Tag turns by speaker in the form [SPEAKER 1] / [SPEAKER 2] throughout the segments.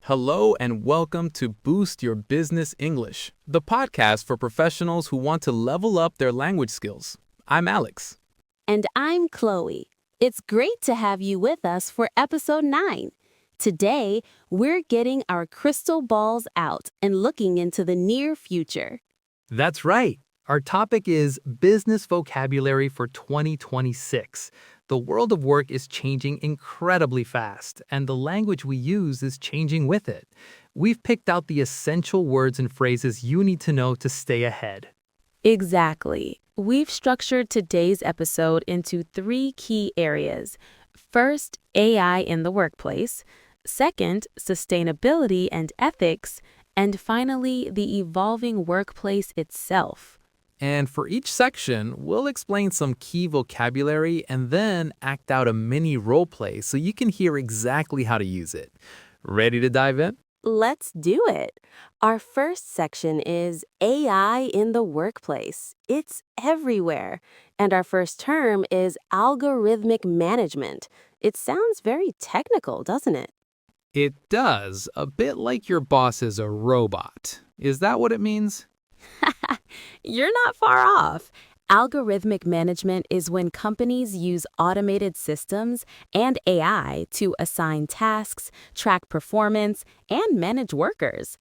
[SPEAKER 1] Hello and welcome to Boost Your Business English, the podcast for professionals who want to level up their language skills. I'm Alex.
[SPEAKER 2] And I'm Chloe. It's great to have you with us for episode 9. Today, we're getting our crystal balls out and looking into the near future.
[SPEAKER 3] That's right. Our topic is business vocabulary for 2026. The world of work is changing incredibly fast, and the language we use is changing with it. We've picked out the essential words and phrases you need to know to stay ahead.
[SPEAKER 2] Exactly. We've structured today's episode into 3 key areas. First, AI in the workplace. Second, sustainability and ethics. And finally, the evolving workplace itself.
[SPEAKER 1] And for each section, we'll explain some key vocabulary and then act out a mini role play so you can hear exactly how to use it. Ready to dive in?
[SPEAKER 2] Let's do it. Our first section is AI in the workplace. It's everywhere. And our first term is algorithmic management. It sounds very technical, doesn't it?
[SPEAKER 1] It does, a bit like your boss is a robot. Is that what it means?
[SPEAKER 2] You're not far off. Algorithmic management is when companies use automated systems and AI to assign tasks, track performance, and manage workers.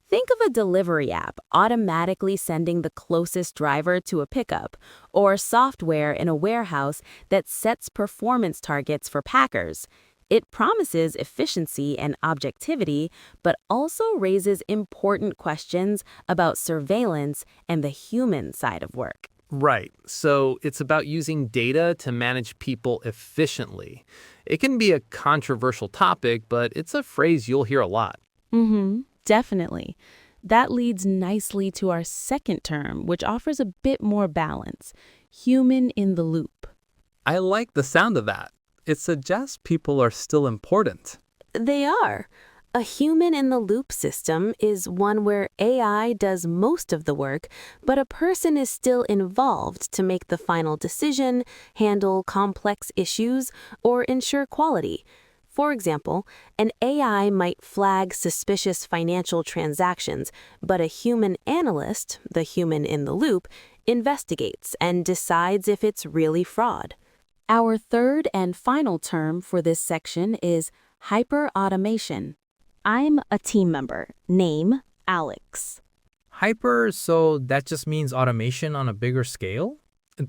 [SPEAKER 2] Think of a delivery app automatically sending the closest driver to a pickup, or software in a warehouse that sets performance targets for packers. It promises efficiency and objectivity, but also raises important questions about surveillance and the human side of work.
[SPEAKER 1] Right. So it's about using data to manage people efficiently. It can be a controversial topic, but it's a phrase you'll hear a lot.
[SPEAKER 2] Definitely. That leads nicely to our second term, which offers a bit more balance. Human in the loop.
[SPEAKER 1] I like the sound of that. It suggests people are still important.
[SPEAKER 2] They are. A human-in-the-loop system is one where AI does most of the work, but a person is still involved to make the final decision, handle complex issues, or ensure quality. For example, an AI might flag suspicious financial transactions, but a human analyst, the human in the loop, investigates and decides if it's really fraud. Our third and final term for this section is hyperautomation. I'm a team member. Name, Alex.
[SPEAKER 3] Hyper, so that just means automation on a bigger scale?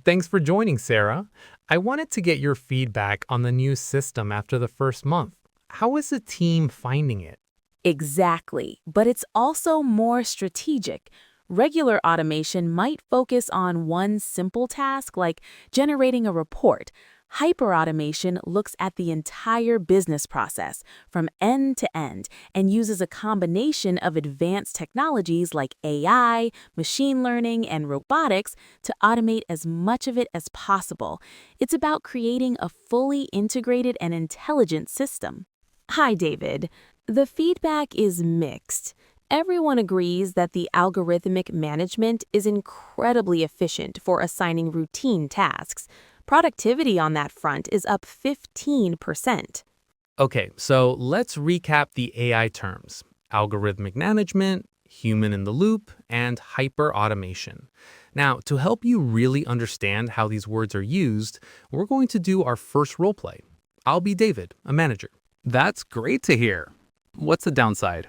[SPEAKER 1] Thanks for joining, Sarah. I wanted to get your feedback on the new system after the first month. How is the team finding it?
[SPEAKER 2] Exactly, but it's also more strategic. Regular automation might focus on one simple task like generating a report. Hyperautomation looks at the entire business process from end to end and uses a combination of advanced technologies like AI, machine learning, and robotics to automate as much of it as possible. It's about creating a fully integrated and intelligent system. Hi, David. The feedback is mixed. Everyone agrees that the algorithmic management is incredibly efficient for assigning routine tasks. Productivity on that front is up 15%.
[SPEAKER 1] Okay, so let's recap the AI terms: algorithmic management, human in the loop, and hyperautomation. Now, to help you really understand how these words are used, we're going to do our first role play. I'll be David, a manager. That's great to hear. What's the downside?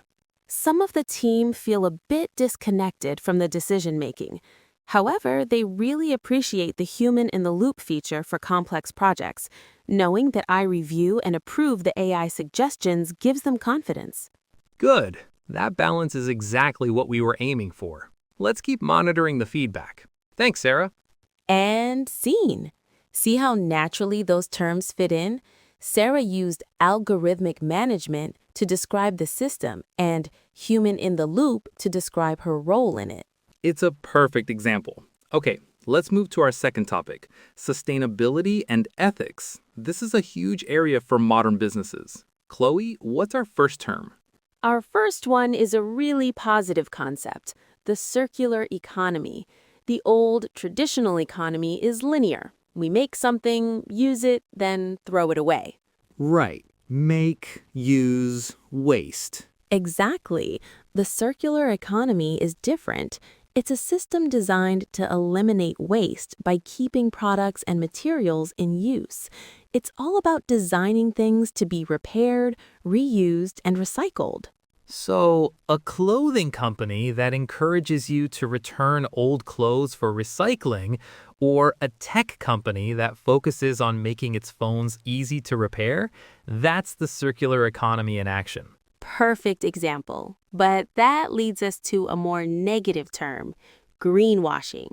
[SPEAKER 2] Some of the team feel a bit disconnected from the decision-making. However, they really appreciate the human-in-the-loop feature for complex projects. Knowing that I review and approve the AI suggestions gives them confidence.
[SPEAKER 1] Good. That balance is exactly what we were aiming for. Let's keep monitoring the feedback. Thanks, Sarah.
[SPEAKER 2] And scene. See how naturally those terms fit in? Sarah used algorithmic management to describe the system and human in the loop to describe her role in it.
[SPEAKER 1] It's a perfect example. Okay, let's move to our second topic: sustainability and ethics. This is a huge area for modern businesses. Chloe, what's our first term?
[SPEAKER 2] Our first one is a really positive concept, the circular economy. The old, traditional economy is linear. We make something, use it, then throw it away.
[SPEAKER 1] Right. Make, use, waste.
[SPEAKER 2] Exactly. The circular economy is different. It's a system designed to eliminate waste by keeping products and materials in use. It's all about designing things to be repaired, reused, and recycled.
[SPEAKER 3] So, a clothing company that encourages you to return old clothes for recycling, or a tech company that focuses on making its phones easy to repair, that's the circular economy in action.
[SPEAKER 2] Perfect example. But that leads us to a more negative term, greenwashing.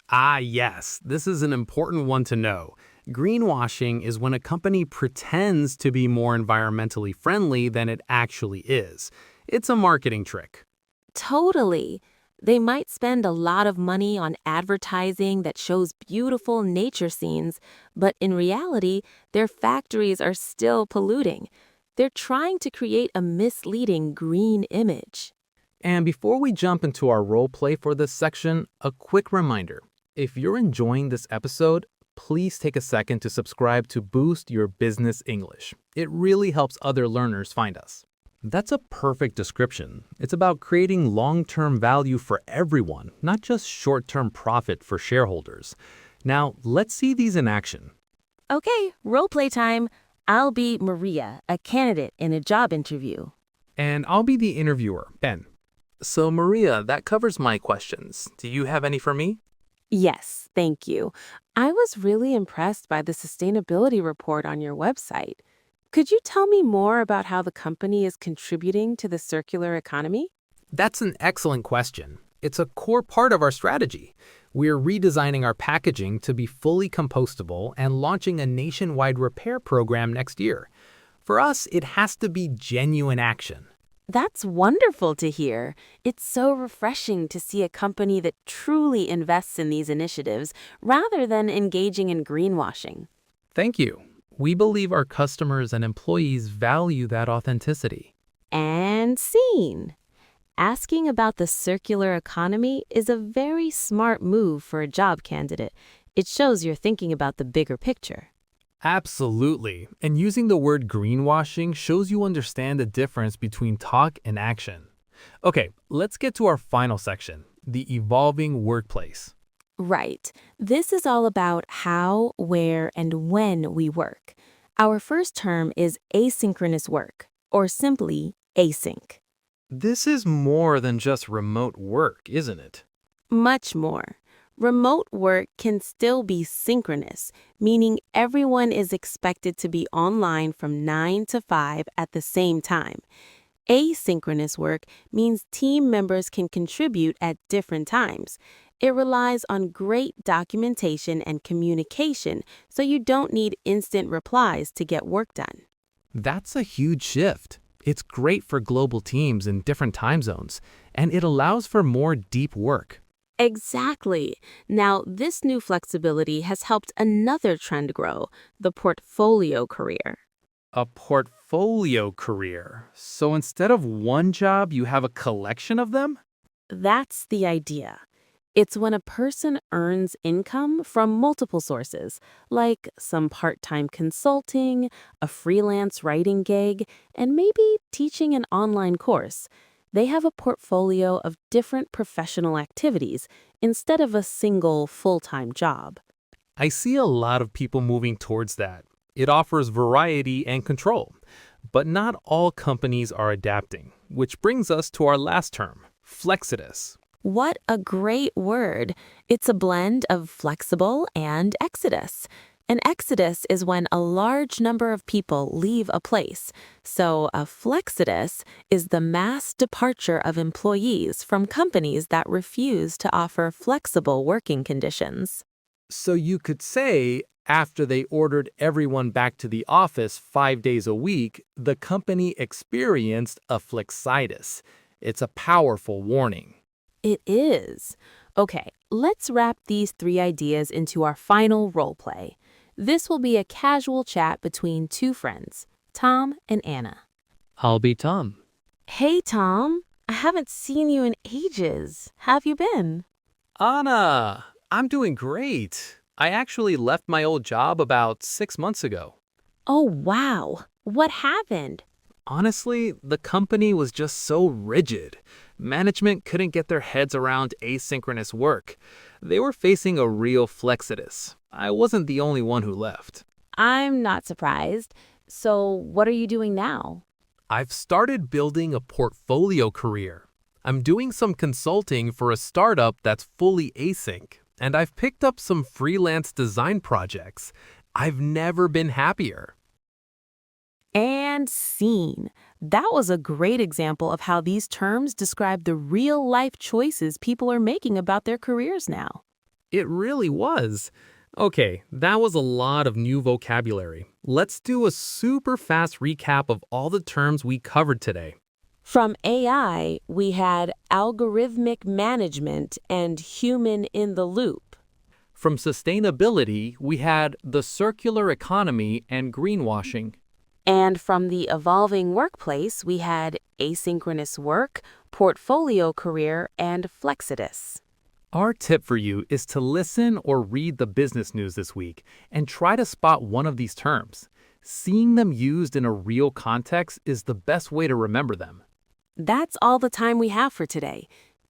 [SPEAKER 1] Ah, yes, this is an important one to know. Greenwashing is when a company pretends to be more environmentally friendly than it actually is. It's a marketing trick.
[SPEAKER 2] Totally. They might spend a lot of money on advertising that shows beautiful nature scenes, but in reality, their factories are still polluting. They're trying to create a misleading green image.
[SPEAKER 1] And before we jump into our role play for this section, a quick reminder. If you're enjoying this episode, please take a second to subscribe to boost your business English. It really helps other learners find us. That's a perfect description. It's about creating long-term value for everyone, not just short-term profit for shareholders. Now, let's see these in action.
[SPEAKER 2] Okay, role play time. I'll be Maria, a candidate in a job interview.
[SPEAKER 1] And I'll be the interviewer, Ben. So, Maria, that covers my questions. Do you have any for me?
[SPEAKER 2] Yes, thank you. I was really impressed by the sustainability report on your website. Could you tell me more about how the company is contributing to the circular economy?
[SPEAKER 1] That's an excellent question. It's a core part of our strategy. We're redesigning our packaging to be fully compostable and launching a nationwide repair program next year. For us, it has to be genuine action.
[SPEAKER 2] That's wonderful to hear. It's so refreshing to see a company that truly invests in these initiatives rather than engaging in greenwashing.
[SPEAKER 1] Thank you. We believe our customers and employees value that authenticity.
[SPEAKER 2] And scene. Asking about the circular economy is a very smart move for a job candidate. It shows you're thinking about the bigger picture.
[SPEAKER 1] Absolutely. And using the word greenwashing shows you understand the difference between talk and action. Okay, let's get to our final section, the evolving workplace.
[SPEAKER 2] Right. This is all about how, where, and when we work. Our first term is asynchronous work, or simply async.
[SPEAKER 1] This is more than just remote work, isn't it?
[SPEAKER 2] Much more. Remote work can still be synchronous, meaning everyone is expected to be online from 9 to 5 at the same time. Asynchronous work means team members can contribute at different times. It relies on great documentation and communication, so you don't need instant replies to get work done.
[SPEAKER 1] That's a huge shift. It's great for global teams in different time zones, and it allows for more deep work.
[SPEAKER 2] Exactly. Now, this new flexibility has helped another trend grow, the portfolio career.
[SPEAKER 1] A portfolio career. So instead of one job, you have a collection of them?
[SPEAKER 2] That's the idea. It's when a person earns income from multiple sources, like some part-time consulting, a freelance writing gig, and maybe teaching an online course. They have a portfolio of different professional activities instead of a single full-time job.
[SPEAKER 1] I see a lot of people moving towards that. It offers variety and control. But not all companies are adapting, which brings us to our last term, flexidus.
[SPEAKER 2] What a great word. It's a blend of flexible and exodus. An exodus is when a large number of people leave a place. So a flexidus is the mass departure of employees from companies that refuse to offer flexible working conditions.
[SPEAKER 1] So you could say, after they ordered everyone back to the office 5 days a week, the company experienced a flexidus. It's a powerful warning.
[SPEAKER 2] It is. Okay, let's wrap these 3 ideas into our final role play. This will be a casual chat between 2 friends, Tom and Anna.
[SPEAKER 3] I'll be Tom.
[SPEAKER 2] Hey, Tom. I haven't seen you in ages. How have you been?
[SPEAKER 1] Anna, I'm doing great. I actually left my old job about 6 months ago.
[SPEAKER 2] Oh, wow. What happened?
[SPEAKER 1] Honestly, the company was just so rigid. Management couldn't get their heads around asynchronous work. They were facing a real flexodus. I wasn't the only one who left.
[SPEAKER 2] I'm not surprised. So, what are you doing now?
[SPEAKER 1] I've started building a portfolio career. I'm doing some consulting for a startup that's fully async, and I've picked up some freelance design projects. I've never been happier.
[SPEAKER 2] And scene. That was a great example of how these terms describe the real life choices people are making about their careers now.
[SPEAKER 1] It really was. Okay, that was a lot of new vocabulary. Let's do a super fast recap of all the terms we covered today.
[SPEAKER 2] From AI, we had algorithmic management and human in the loop.
[SPEAKER 1] From sustainability, we had the circular economy and greenwashing.
[SPEAKER 2] And from the evolving workplace, we had asynchronous work, portfolio career, and flexodus.
[SPEAKER 1] Our tip for you is to listen or read the business news this week and try to spot one of these terms. Seeing them used in a real context is the best way to remember them.
[SPEAKER 2] That's all the time we have for today.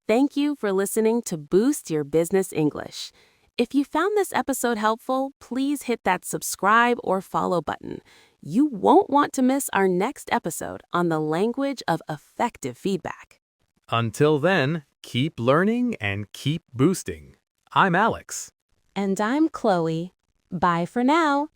[SPEAKER 2] Thank you for listening to Boost Your Business English. If you found this episode helpful, please hit that subscribe or follow button. You won't want to miss our next episode on the language of effective feedback.
[SPEAKER 1] Until then, keep learning and keep boosting. I'm Alex.
[SPEAKER 2] And I'm Chloe. Bye for now.